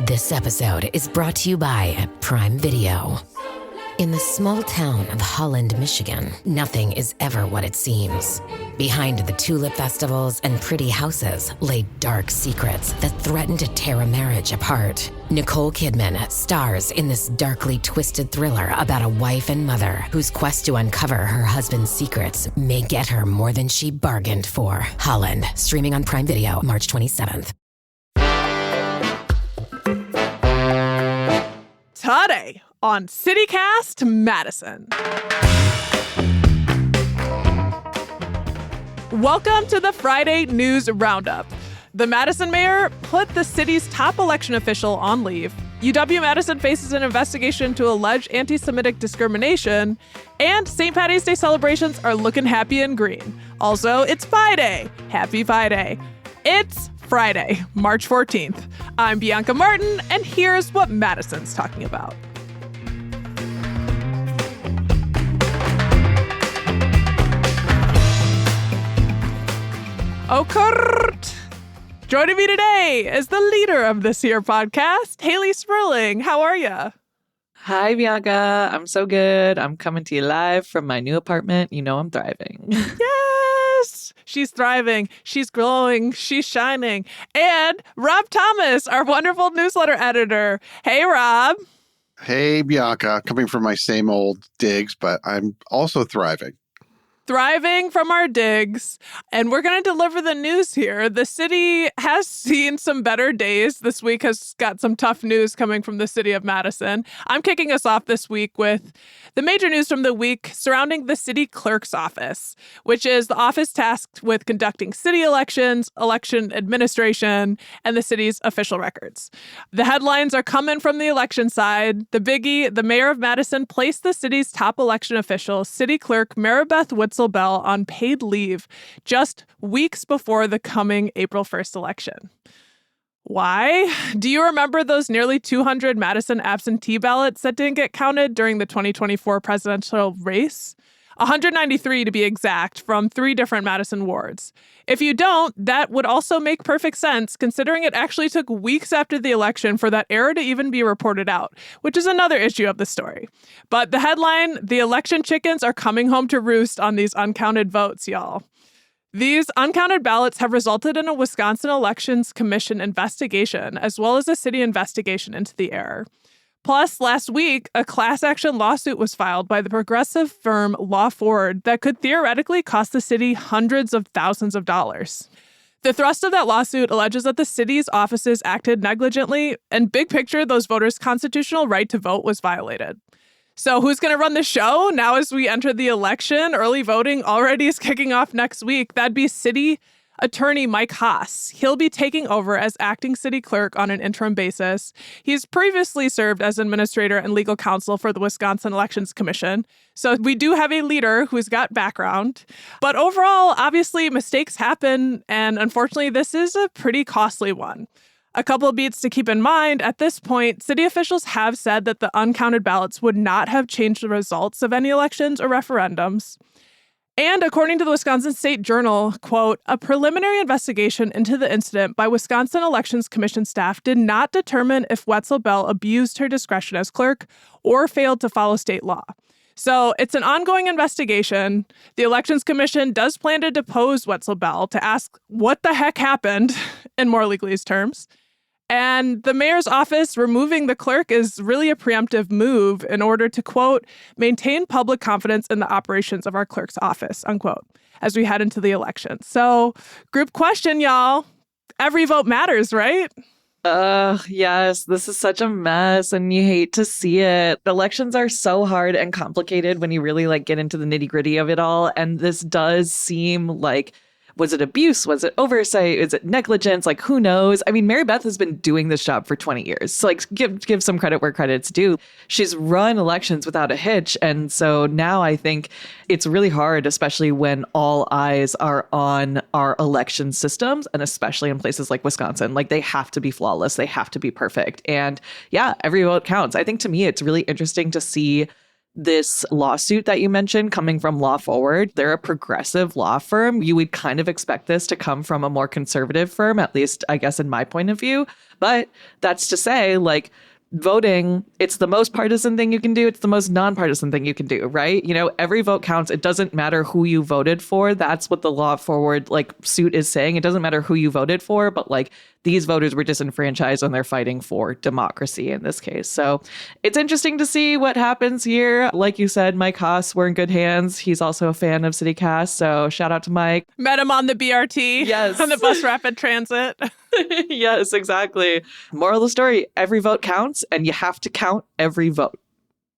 This episode is brought to you by Prime Video. In the small town of Holland, Michigan, nothing is ever what it seems. Behind the tulip festivals and pretty houses lay dark secrets that threaten to tear a marriage apart. Nicole Kidman stars in this darkly twisted thriller about a wife and mother whose quest to uncover her husband's secrets may get her more than she bargained for. Holland, streaming on Prime Video March 27th. Today on CityCast Madison. Welcome to the Friday News Roundup. The Madison mayor put the city's top election official on leave. UW-Madison faces an investigation into alleged anti-Semitic discrimination, and St. Patty's Day celebrations are looking happy and green. Also, it's Pie Day. Happy Pie Day. It's Friday, March 14th. I'm Bianca Martin, and here's what Madison's talking about. Oh, Kurt! Joining me today is the leader of this here podcast, Haley Sperling. How are you? Hi, Bianca. I'm so good. I'm coming to you live from my new apartment. You know I'm thriving. Yes! She's thriving. She's glowing. She's shining. And Rob Thomas, our wonderful newsletter editor. Hey, Rob. Hey, Bianca. Coming from my same old digs, but I'm also thriving. Thriving from our digs. And we're going to deliver the news here. The city has seen some better days. This week has got some tough news coming from the city of Madison. I'm kicking us off this week with the major news from the week surrounding the city clerk's office, which is the office tasked with conducting city elections, election administration, and the city's official records. The headlines are coming from the election side. The biggie, the mayor of Madison placed the city's top election official, city clerk Maribeth Witzel-Bell, on paid leave just weeks before the coming April 1st election. Why? Do you remember those nearly 200 Madison absentee ballots that didn't get counted during the 2024 presidential race? 193 to be exact, from 3 different Madison wards. If you don't, that would also make perfect sense, considering it actually took weeks after the election for that error to even be reported out, which is another issue of the story. But the headline, the election chickens are coming home to roost on these uncounted votes, y'all. These uncounted ballots have resulted in a Wisconsin Elections Commission investigation, as well as a city investigation into the error. Plus, last week, a class action lawsuit was filed by the progressive firm Law Ford that could theoretically cost the city hundreds of thousands of dollars. The thrust of that lawsuit alleges that the city's offices acted negligently, and big picture, those voters' constitutional right to vote was violated. So who's going to run the show now as we enter the election? Early voting already is kicking off next week. That'd be City Attorney Mike Haas. He'll be taking over as acting city clerk on an interim basis. He's previously served as administrator and legal counsel for the Wisconsin Elections Commission. So we do have a leader who's got background. But overall, obviously, mistakes happen. And unfortunately, this is a pretty costly one. A couple of beats to keep in mind. At this point, city officials have said that the uncounted ballots would not have changed the results of any elections or referendums. And according to the Wisconsin State Journal, quote, a preliminary investigation into the incident by Wisconsin Elections Commission staff did not determine if Wetzel-Bell abused her discretion as clerk or failed to follow state law. So it's an ongoing investigation. The Elections Commission does plan to depose Wetzel-Bell to ask what the heck happened in more legalese terms. And the mayor's office removing the clerk is really a preemptive move in order to, quote, maintain public confidence in the operations of our clerk's office, unquote, as we head into the election. So, group question, y'all. Every vote matters, right? Yes, this is such a mess and you hate to see it. Elections are so hard and complicated when you really get into the nitty-gritty of it all. And this does seem like, was it abuse? Was it oversight? Is it negligence? Who knows? I mean, Mary Beth has been doing this job for 20 years. So give some credit where credit's due. She's run elections without a hitch. And so now I think it's really hard, especially when all eyes are on our election systems, and especially in places like Wisconsin. They have to be flawless. They have to be perfect. And yeah, every vote counts. I think to me, it's really interesting to see this lawsuit that you mentioned coming from Law Forward, they're a progressive law firm. You would kind of expect this to come from a more conservative firm, at least, I guess, in my point of view. But that's to say, like, voting, it's the most partisan thing you can do. It's the most nonpartisan thing you can do, right? You know, every vote counts. It doesn't matter who you voted for. That's what the Law Forward suit is saying. It doesn't matter who you voted for, but these voters were disenfranchised and they're fighting for democracy in this case. So it's interesting to see what happens here. Like you said, Mike Haas, we're in good hands. He's also a fan of CityCast. So shout out to Mike. Met him on the BRT. Yes. On the bus rapid transit. Yes, exactly. Moral of the story, every vote counts and you have to count every vote.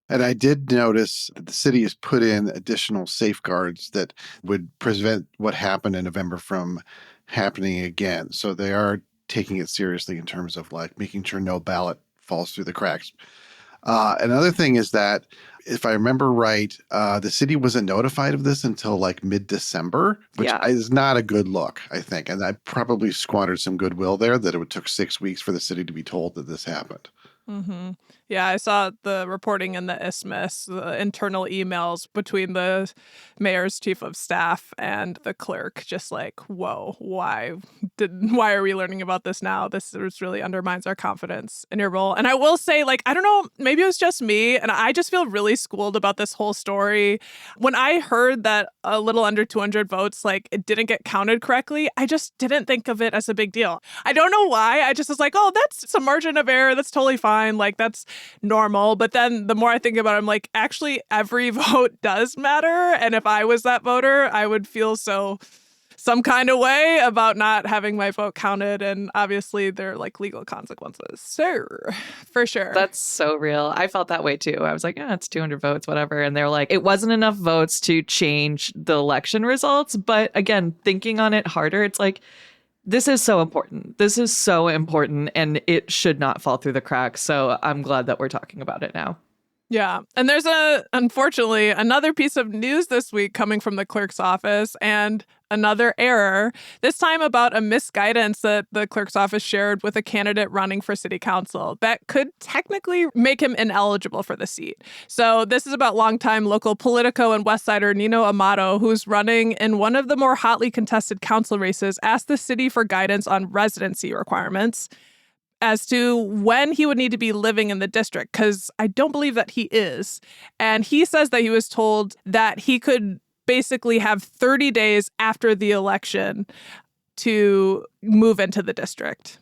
And I did notice that the city has put in additional safeguards that would prevent what happened in November from happening again. So they are taking it seriously in terms of making sure no ballot falls through the cracks. Another thing is that, if I remember right, the city wasn't notified of this until mid-December, which is not a good look, I think. And I probably squandered some goodwill there that it took 6 weeks for the city to be told that this happened. Mm-hmm. Yeah, I saw the reporting in the Isthmus, the internal emails between the mayor's chief of staff and the clerk, just whoa, why are we learning about this now? This really undermines our confidence in your role. And I will say, I don't know, maybe it was just me, and I just feel really schooled about this whole story. When I heard that a little under 200 votes, it didn't get counted correctly, I just didn't think of it as a big deal. I don't know why. I just was oh, that's some margin of error. That's totally fine. That's normal. But then the more I think about it, I'm actually every vote does matter. And if I was that voter, I would feel some kind of way about not having my vote counted. And obviously there are legal consequences. So for sure. That's so real. I felt that way too. I was it's 200 votes, whatever. And they're it wasn't enough votes to change the election results. But again, thinking on it harder, it's this is so important. This is so important, and it should not fall through the cracks. So I'm glad that we're talking about it now. Yeah. And there's unfortunately, another piece of news this week coming from the clerk's office, and another error, this time about a misguidance that the clerk's office shared with a candidate running for city council that could technically make him ineligible for the seat. So this is about longtime local Politico and Westsider Nino Amato, who's running in one of the more hotly contested council races, asked the city for guidance on residency requirements as to when he would need to be living in the district, because I don't believe that he is. And he says that he was told that he could basically have 30 days after the election to move into the district.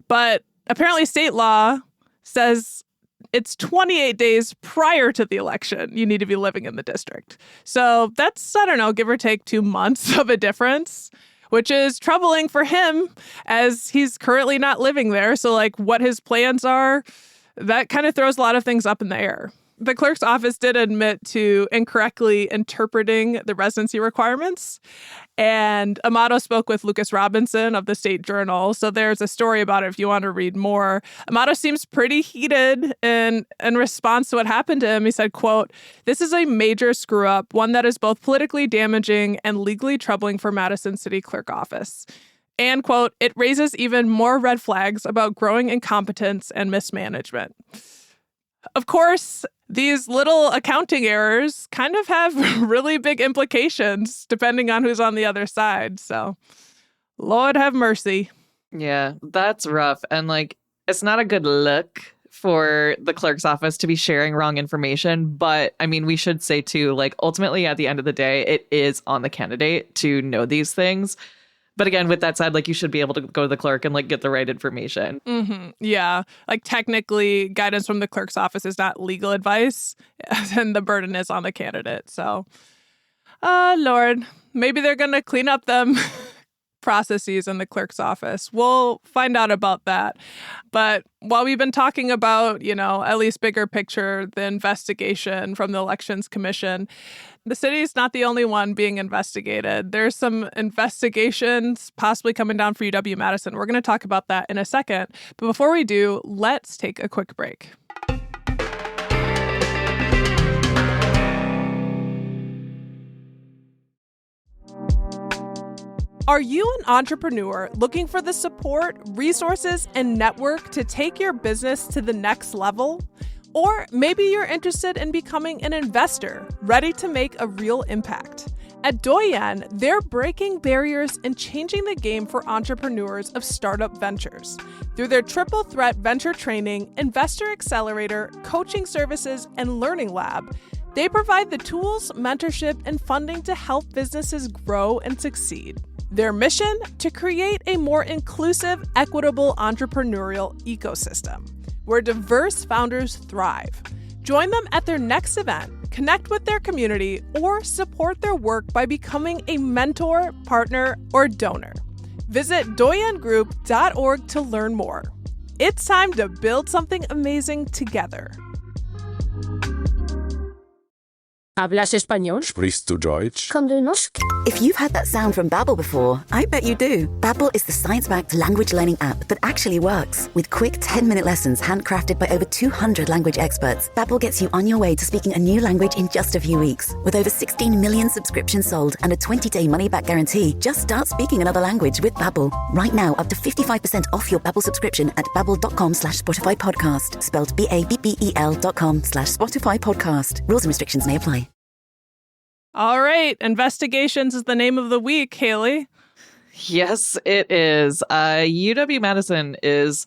But apparently state law says it's 28 days prior to the election you need to be living in the district. So that's, I don't know, give or take 2 months of a difference, which is troubling for him as he's currently not living there. So what his plans are, that kind of throws a lot of things up in the air. The clerk's office did admit to incorrectly interpreting the residency requirements. And Amato spoke with Lucas Robinson of the State Journal. So there's a story about it if you want to read more. Amato seems pretty heated in response to what happened to him. He said, quote, "This is a major screw up, one that is both politically damaging and legally troubling for Madison City Clerk Office. And, quote, it raises even more red flags about growing incompetence and mismanagement." Of course, these little accounting errors kind of have really big implications depending on who's on the other side. So, Lord have mercy. Yeah, that's rough. And it's not a good look for the clerk's office to be sharing wrong information. But I mean, we should say too, ultimately at the end of the day, it is on the candidate to know these things. But again, with that said, you should be able to go to the clerk and get the right information. Mm-hmm. Yeah. Technically, guidance from the clerk's office is not legal advice, and the burden is on the candidate. So, Lord, maybe they're going to clean up them processes in the clerk's office. We'll find out about that. But while we've been talking about, at least bigger picture, the investigation from the Elections Commission, the city is not the only one being investigated. There's some investigations possibly coming down for UW-Madison. We're going to talk about that in a second. But before we do, let's take a quick break. Are you an entrepreneur looking for the support, resources, and network to take your business to the next level? Or maybe you're interested in becoming an investor, ready to make a real impact. At Doyen, they're breaking barriers and changing the game for entrepreneurs of startup ventures. Through their triple threat venture training, investor accelerator, coaching services, and learning lab, they provide the tools, mentorship, and funding to help businesses grow and succeed. Their mission? To create a more inclusive, equitable entrepreneurial ecosystem where diverse founders thrive. Join them at their next event, connect with their community, or support their work by becoming a mentor, partner, or donor. Visit doyengroup.org to learn more. It's time to build something amazing together. ¿Hablas español? Sprichst du Deutsch? Komm du noch? If you've heard that sound from Babbel before, I bet you do. Babbel is the science-backed language learning app that actually works. With quick 10-minute lessons handcrafted by over 200 language experts, Babbel gets you on your way to speaking a new language in just a few weeks. With over 16 million subscriptions sold and a 20-day money-back guarantee, just start speaking another language with Babbel. Right now, up to 55% off your Babbel subscription at babbel.com/Spotify podcast. Spelled BABBEL.com/Spotify podcast. Rules and restrictions may apply. All right, investigations is the name of the week, Haley. Yes, it is. UW-Madison is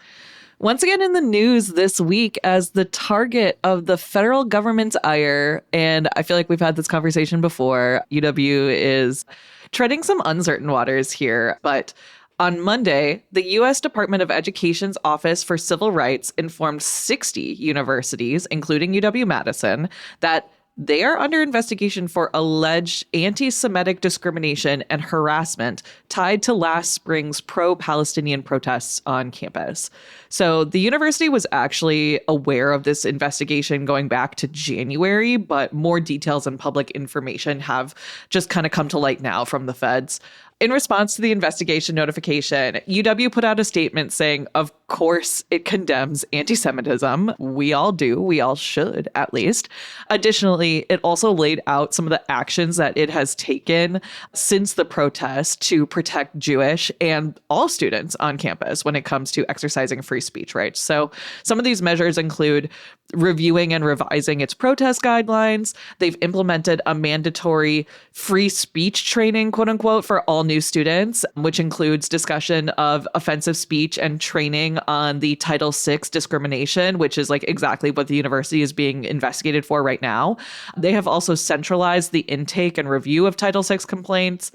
once again in the news this week as the target of the federal government's ire. And I feel like we've had this conversation before. UW is treading some uncertain waters here, but on Monday, the U.S. Department of Education's Office for Civil Rights informed 60 universities, including UW-Madison, that they are under investigation for alleged anti-Semitic discrimination and harassment tied to last spring's pro-Palestinian protests on campus. So the university was actually aware of this investigation going back to January, but more details and public information have just kind of come to light now from the feds. In response to the investigation notification, UW put out a statement saying, of course, it condemns anti-Semitism. We all do. We all should, at least. Additionally, it also laid out some of the actions that it has taken since the protest to protect Jewish and all students on campus when it comes to exercising free speech rights. So some of these measures include reviewing and revising its protest guidelines. They've implemented a mandatory free speech training, quote unquote, for all new students, which includes discussion of offensive speech and training on the Title VI discrimination, which is like exactly what the university is being investigated for right now. They have also centralized the intake and review of Title VI complaints.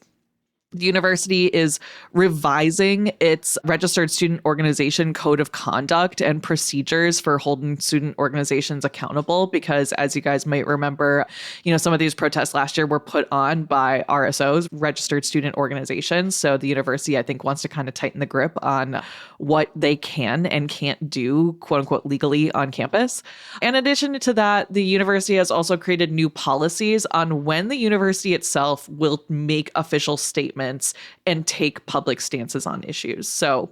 The university is revising its registered student organization code of conduct and procedures for holding student organizations accountable because, as you guys might remember, some of these protests last year were put on by RSOs, registered student organizations. So the university, I think, wants to kind of tighten the grip on what they can and can't do, quote unquote, legally on campus. In addition to that, the university has also created new policies on when the university itself will make official statements and take public stances on issues. So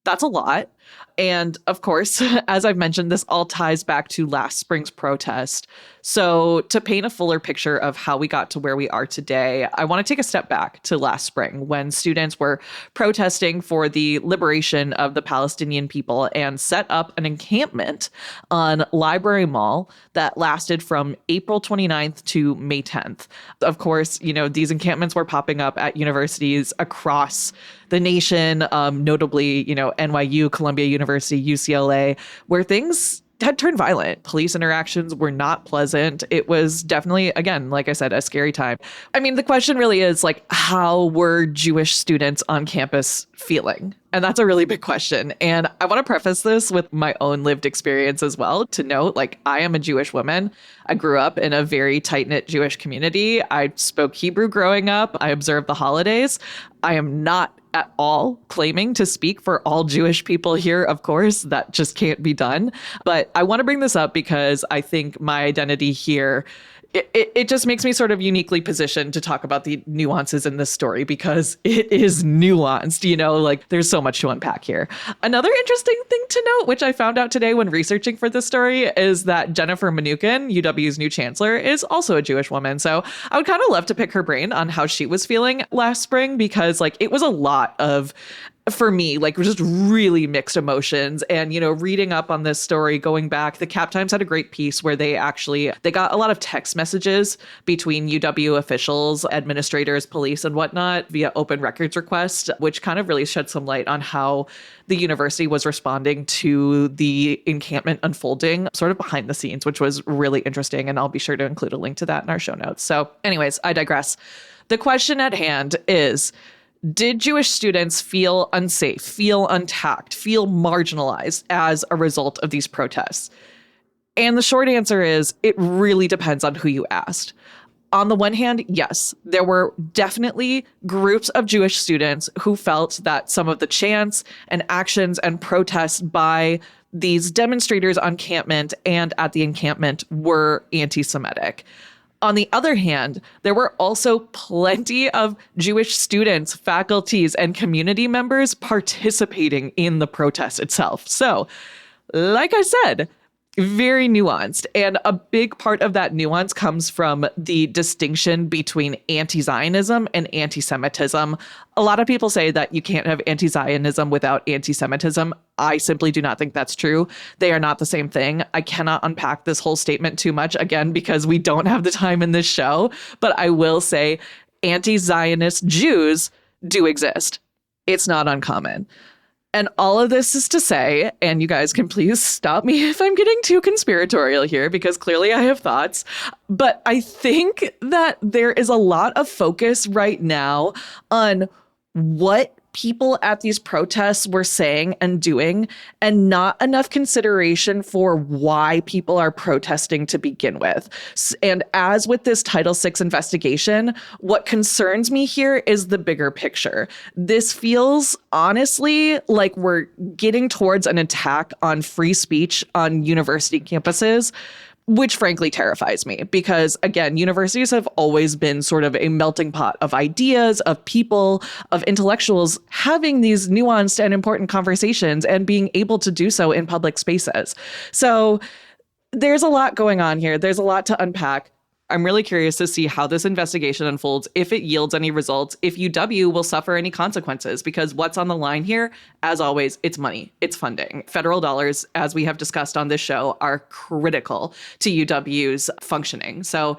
that's a lot. And of course, as I've mentioned, this all ties back to last spring's protest. So to paint a fuller picture of how we got to where we are today, I want to take a step back to last spring when students were protesting for the liberation of the Palestinian people and set up an encampment on Library Mall that lasted from April 29th to May 10th. Of course, these encampments were popping up at universities across the nation, notably, NYU, Columbia University, UCLA, where things had turned violent. Police interactions were not pleasant. It was definitely, again, like I said, a scary time. I mean, the question really is how were Jewish students on campus feeling? And that's a really big question. And I want to preface this with my own lived experience as well to note, I am a Jewish woman. I grew up in a very tight-knit Jewish community. I spoke Hebrew growing up. I observed the holidays. I am not at all claiming to speak for all Jewish people here, of course. That just can't be done. But I want to bring this up because I think my identity here, it just makes me sort of uniquely positioned to talk about the nuances in this story because it is nuanced, there's so much to unpack here. Another interesting thing to note, which I found out today when researching for this story, is that Jennifer Mnuchin, UW's new chancellor, is also a Jewish woman. So I would kind of love to pick her brain on how she was feeling last spring because it was a lot of for me, like just really mixed emotions. And, reading up on this story, going back, the Cap Times had a great piece where they got a lot of text messages between UW officials, administrators, police, and whatnot via open records request, which kind of really shed some light on how the university was responding to the encampment unfolding sort of behind the scenes, which was really interesting. And I'll be sure to include a link to that in our show notes. So anyways, I digress. The question at hand is, did Jewish students feel unsafe, feel untacked, feel marginalized as a result of these protests? And the short answer is, it really depends on who you asked. On the one hand, yes, there were definitely groups of Jewish students who felt that some of the chants and actions and protests by these demonstrators on encampment and at the encampment were anti-Semitic. On the other hand, there were also plenty of Jewish students, faculties, and community members participating in the protest itself. So, like I said, very nuanced. And a big part of that nuance comes from the distinction between anti-Zionism and anti-Semitism. A lot of people say that you can't have anti-Zionism without anti-Semitism. I simply do not think that's true. They are not the same thing. I cannot unpack this whole statement too much, again, because we don't have the time in this show. But I will say anti-Zionist Jews do exist. It's not uncommon. And all of this is to say, and you guys can please stop me if I'm getting too conspiratorial here, because clearly I have thoughts, but I think that there is a lot of focus right now on what people at these protests were saying and doing, and not enough consideration for why people are protesting to begin with. And as with this Title VI investigation, what concerns me here is the bigger picture. This feels honestly like we're getting towards an attack on free speech on university campuses, which frankly terrifies me because, again, universities have always been sort of a melting pot of ideas, of people, of intellectuals having these nuanced and important conversations and being able to do so in public spaces. So there's a lot going on here. There's a lot to unpack. I'm really curious to see how this investigation unfolds, if it yields any results, if UW will suffer any consequences, because what's on the line here, as always, it's money, it's funding. Federal dollars, as we have discussed on this show, are critical to UW's functioning. So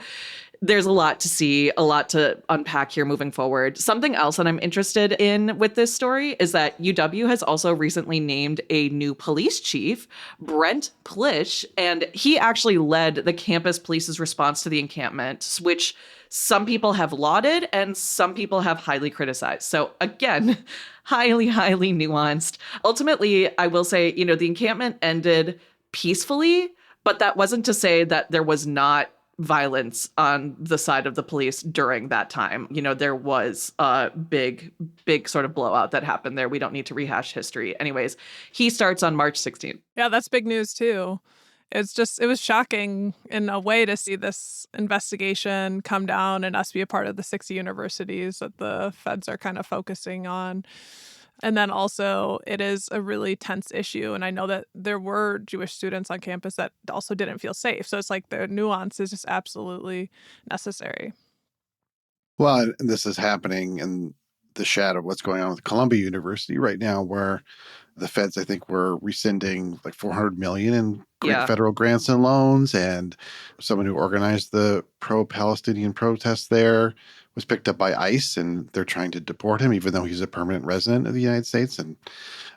there's a lot to see, a lot to unpack here moving forward. Something else that I'm interested in with this story is that UW has also recently named a new police chief, Brent Plish, and he actually led the campus police's response to the encampment, which some people have lauded and some people have highly criticized. So again, highly, highly nuanced. Ultimately, I will say, the encampment ended peacefully, but that wasn't to say that there was not violence on the side of the police during that time. There was a big sort of blowout that happened there. We don't need to rehash history. Anyways, he starts on March 16th. Yeah, that's big news too. It was shocking in a way to see this investigation come down and us be a part of the 60 universities that the feds are kind of focusing on. And then also, it is a really tense issue. And I know that there were Jewish students on campus that also didn't feel safe. So it's like the nuance is just absolutely necessary. Well, and this is happening in the shadow of what's going on with Columbia University right now, where the feds, I think, were rescinding like $400 million in federal grants and loans. And someone who organized the pro-Palestinian protests there was picked up by ICE, and they're trying to deport him, even though he's a permanent resident of the United States. And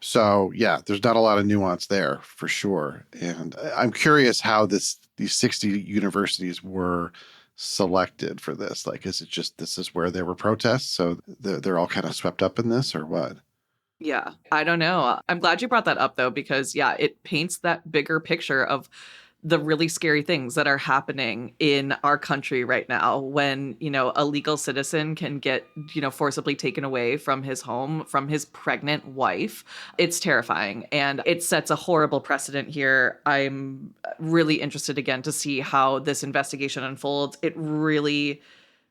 so, yeah, there's not a lot of nuance there for sure. And I'm curious how these 60 universities were selected for this. Like, is it just this is where there were protests, so they're all kind of swept up in this, or what? Yeah, I don't know. I'm glad you brought that up, though, because, yeah, it paints that bigger picture of the really scary things that are happening in our country right now when, a legal citizen can get, forcibly taken away from his home, from his pregnant wife. It's terrifying. And it sets a horrible precedent here. I'm really interested again to see how this investigation unfolds. It really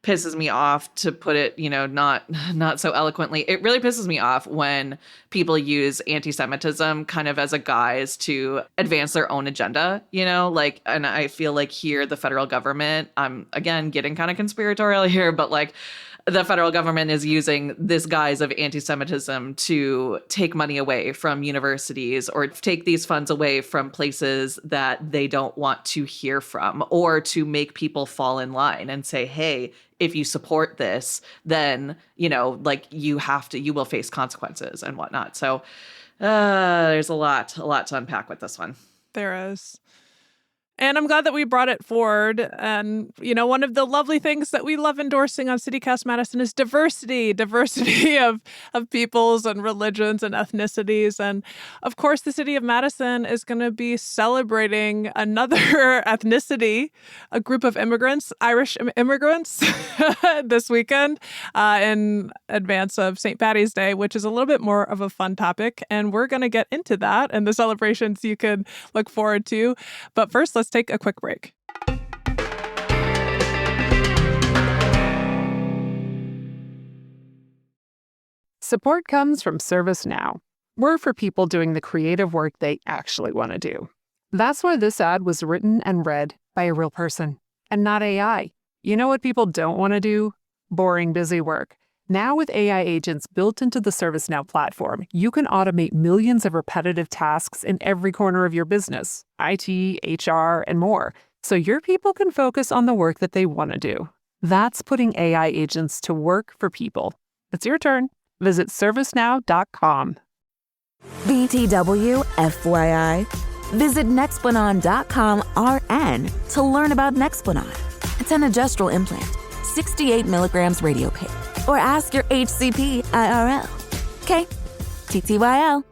pisses me off, to put it, not so eloquently. It really pisses me off when people use anti-Semitism kind of as a guise to advance their own agenda, and I feel like here the federal government, I'm again getting kind of conspiratorial here, but the federal government is using this guise of anti-Semitism to take money away from universities or take these funds away from places that they don't want to hear from, or to make people fall in line and say, hey, if you support this, then, you will face consequences and whatnot. So there's a lot to unpack with this one. There is. And I'm glad that we brought it forward. And, one of the lovely things that we love endorsing on CityCast Madison is diversity of peoples and religions and ethnicities. And of course, the city of Madison is going to be celebrating another ethnicity, a group of immigrants, Irish immigrants, this weekend in advance of St. Paddy's Day, which is a little bit more of a fun topic. And we're going to get into that and the celebrations you could look forward to. But first, let's take a quick break. Support comes from ServiceNow. We're for people doing the creative work they actually want to do. That's why this ad was written and read by a real person and not AI. You know what people don't want to do? Boring, busy work. Now with AI agents built into the ServiceNow platform, you can automate millions of repetitive tasks in every corner of your business, IT, HR, and more, so your people can focus on the work that they want to do. That's putting AI agents to work for people. It's your turn. Visit servicenow.com. BTW FYI. Visit Nexplanon.com RN to learn about Nexplanon. It's an adjustral implant, 68 milligrams radiopaque. Or ask your HCP IRL. Okay, TTYL.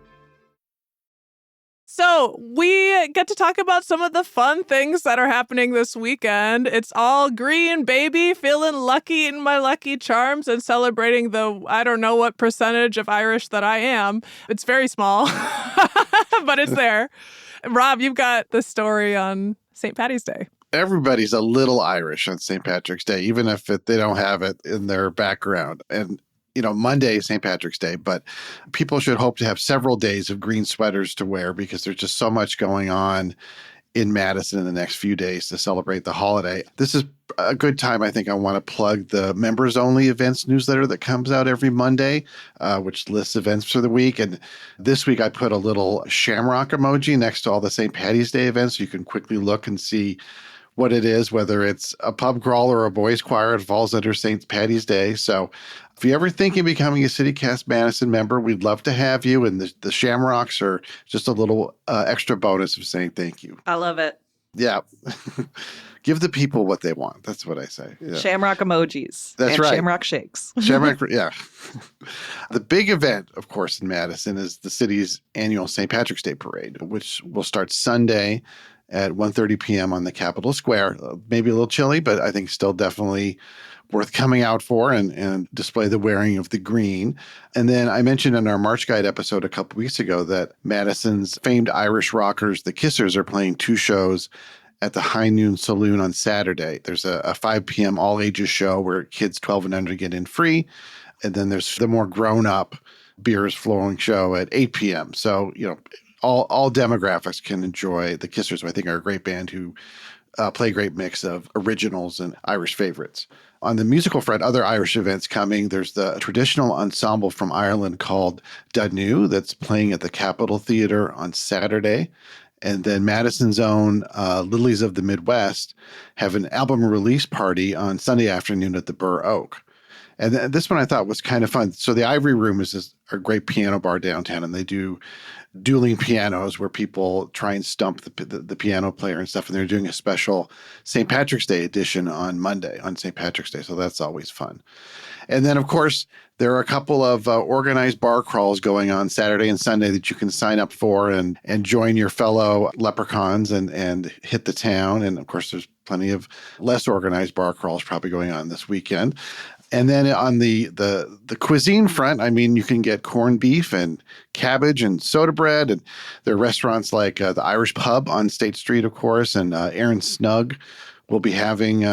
So we get to talk about some of the fun things that are happening this weekend. It's all green, baby, feeling lucky in my lucky charms and celebrating the, I don't know what percentage of Irish that I am. It's very small, but it's there. Rob, you've got the story on St. Paddy's Day. Everybody's a little Irish on St. Patrick's Day, even if they don't have it in their background. And, Monday is St. Patrick's Day, but people should hope to have several days of green sweaters to wear because there's just so much going on in Madison in the next few days to celebrate the holiday. This is a good time. I think I want to plug the members only events newsletter that comes out every Monday, which lists events for the week. And this week I put a little shamrock emoji next to all the St. Paddy's Day events. So you can quickly look and see what it is, whether it's a pub crawl or a boys choir. It falls under St. Paddy's Day. So if you ever think of becoming a CityCast Madison member, we'd love to have you. And the shamrocks are just a little extra bonus of saying thank you. I love it. Yeah. Give the people what they want. That's what I say. Yeah. Shamrock emojis. That's and right. Shamrock shakes. Shamrock, yeah. The big event, of course, in Madison is the city's annual St. Patrick's Day Parade, which will start Sunday at 1:30 p.m. on the Capitol Square. Maybe a little chilly, but I think still definitely worth coming out for and display the wearing of the green. And then I mentioned in our March Guide episode a couple weeks ago that Madison's famed Irish rockers, the Kissers, are playing 2 shows at the High Noon Saloon on Saturday. There's a 5 p.m. all ages show where kids 12 and under get in free. And then there's the more grown-up beers flowing show at 8 p.m. So, all demographics can enjoy the Kissers, who I think are a great band who play a great mix of originals and Irish favorites. On the musical front, other Irish events coming. There's the traditional ensemble from Ireland called Danu that's playing at the Capitol Theater on Saturday. And then Madison's own Lilies of the Midwest have an album release party on Sunday afternoon at the Burr Oak. And this one I thought was kind of fun. So the Ivory Room is a great piano bar downtown, and they do dueling pianos where people try and stump the piano player and stuff. And they're doing a special St. Patrick's Day edition on Monday, on St. Patrick's Day. So that's always fun. And then, of course, there are a couple of organized bar crawls going on Saturday and Sunday that you can sign up for and join your fellow leprechauns and hit the town. And, of course, there's plenty of less organized bar crawls probably going on this weekend. And then on the cuisine front, I mean, you can get corned beef and cabbage and soda bread. And there are restaurants like the Irish Pub on State Street, of course, and Aaron Snug will be having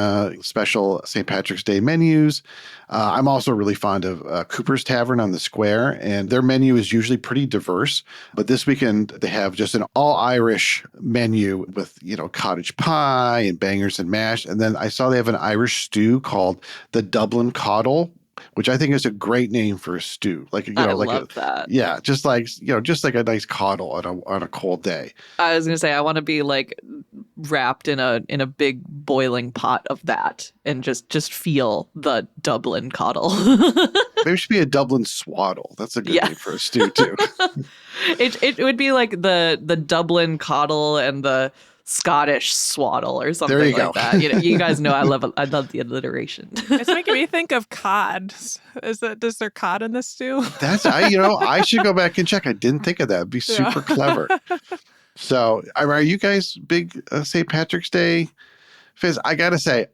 special St. Patrick's Day menus. I'm also really fond of Cooper's Tavern on the Square, and their menu is usually pretty diverse. But this weekend, they have just an all-Irish menu with, cottage pie and bangers and mash. And then I saw they have an Irish stew called the Dublin Coddle, which I think is a great name for a stew. Like, I love that. Yeah, just like a nice coddle on a cold day. I was gonna say I want to be like wrapped in a big boiling pot of that and just feel the Dublin coddle. Maybe it should be a Dublin swaddle. That's a good name for a stew too. It would be like the Dublin coddle and the Scottish swaddle or something like that. You guys know I love the alliteration. It's making me think of cod. Is there cod in this stew? I should go back and check. I didn't think of that. It'd be super clever. So, are you guys big St. Patrick's Day fans? I gotta say,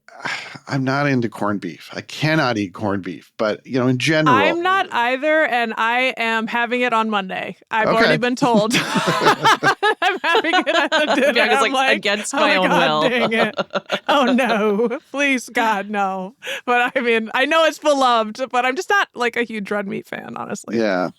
I'm not into corned beef. I cannot eat corned beef, but in general, I'm not either, and I am having it on Monday. I've already been told. I'm having it at the dinner. Yeah, it's like against my own will. Dang it. Oh no, please God, no. But I mean, I know it's beloved, but I'm just not like a huge red meat fan, honestly. Yeah.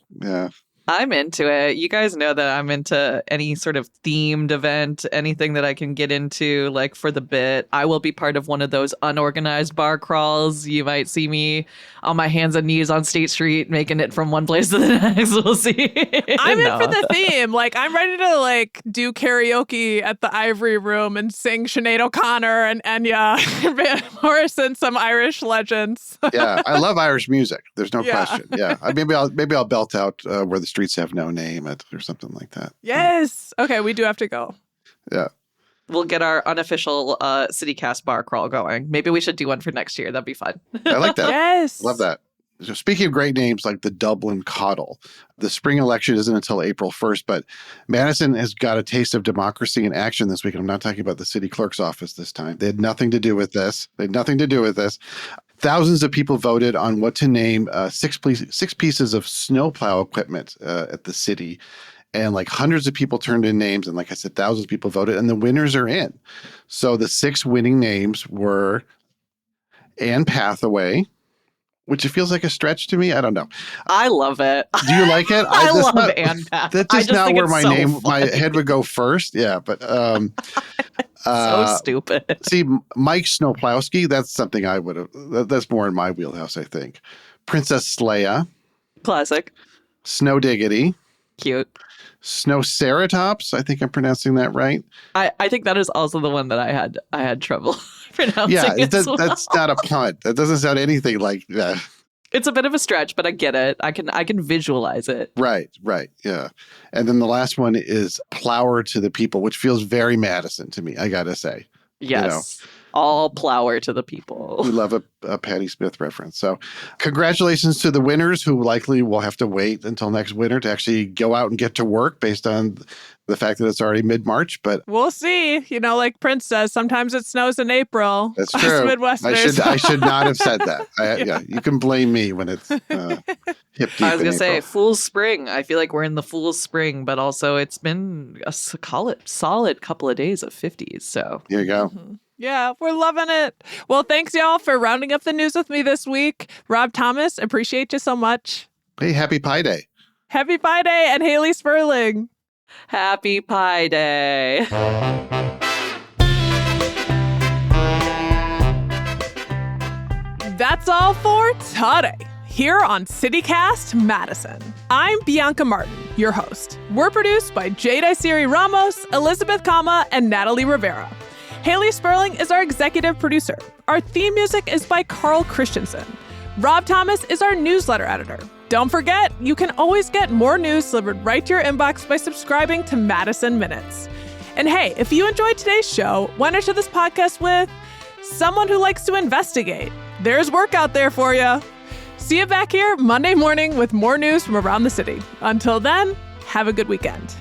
I'm into it. You guys know that I'm into any sort of themed event, anything that I can get into, like for the bit. I will be part of one of those unorganized bar crawls. You might see me on my hands and knees on State Street, making it from one place to the next. We'll see. I'm in for the theme. Like, I'm ready to do karaoke at the Ivory Room and sing Sinead O'Connor and Enya, Van Morrison, some Irish legends. Yeah, I love Irish music. There's no question. Yeah, maybe I'll belt out Where the Streets Have No Name or something like that. Yes. Okay, we do have to go. Yeah. We'll get our unofficial CityCast bar crawl going. Maybe we should do one for next year. That'd be fun. I like that. Yes. Love that. So speaking of great names like the Dublin Coddle, the spring election isn't until April 1st, but Madison has got a taste of democracy in action this week. I'm not talking about the city clerk's office this time. They had nothing to do with this. Thousands of people voted on what to name six pieces of snowplow equipment at the city. And hundreds of people turned in names. And like I said, thousands of people voted and the winners are in. So the 6 winning names were Anne Pathaway, which it feels like a stretch to me. I don't know. I love it. Do you like it? I love Anne Pathaway. That's just not where my head would go first. Yeah, but so stupid. See, Mike Snoplowski, that's something I would have. That's more in my wheelhouse, I think. Princess Leia. Classic. Snow Diggity. Cute. Snow Ceratops. I think I'm pronouncing that right. I think that is also the one that I had trouble pronouncing. Yeah, well. That's not a punt. That doesn't sound anything like that. It's a bit of a stretch, but I get it. I can visualize it. Right. Yeah. And then the last one is Plower to the People, which feels very Madison to me, I gotta say. Yes. All plower to the people. We love a Patti Smith reference. So congratulations to the winners who likely will have to wait until next winter to actually go out and get to work based on the fact that it's already mid-March. But we'll see. Like Prince says, sometimes it snows in April. That's true. Midwesterners. I should not have said that. Yeah, you can blame me when it's hip deep. I was going to say fool's spring. I feel like we're in the fool's spring, but also it's been a solid couple of days of 50s. So here you go. Mm-hmm. Yeah, we're loving it. Well, thanks, y'all, for rounding up the news with me this week. Rob Thomas, appreciate you so much. Hey, happy Pi Day. Happy Pi Day, and Haley Sperling. Happy Pi Day. That's all for today. Here on CityCast Madison. I'm Bianca Martin, your host. We're produced by Jade Isiri Ramos, Elizabeth Kama, and Natalie Rivera. Haley Sperling is our executive producer. Our theme music is by Carl Christensen. Rob Thomas is our newsletter editor. Don't forget, you can always get more news delivered right to your inbox by subscribing to Madison Minutes. And hey, if you enjoyed today's show, why not share this podcast with someone who likes to investigate? There's work out there for you. See you back here Monday morning with more news from around the city. Until then, have a good weekend.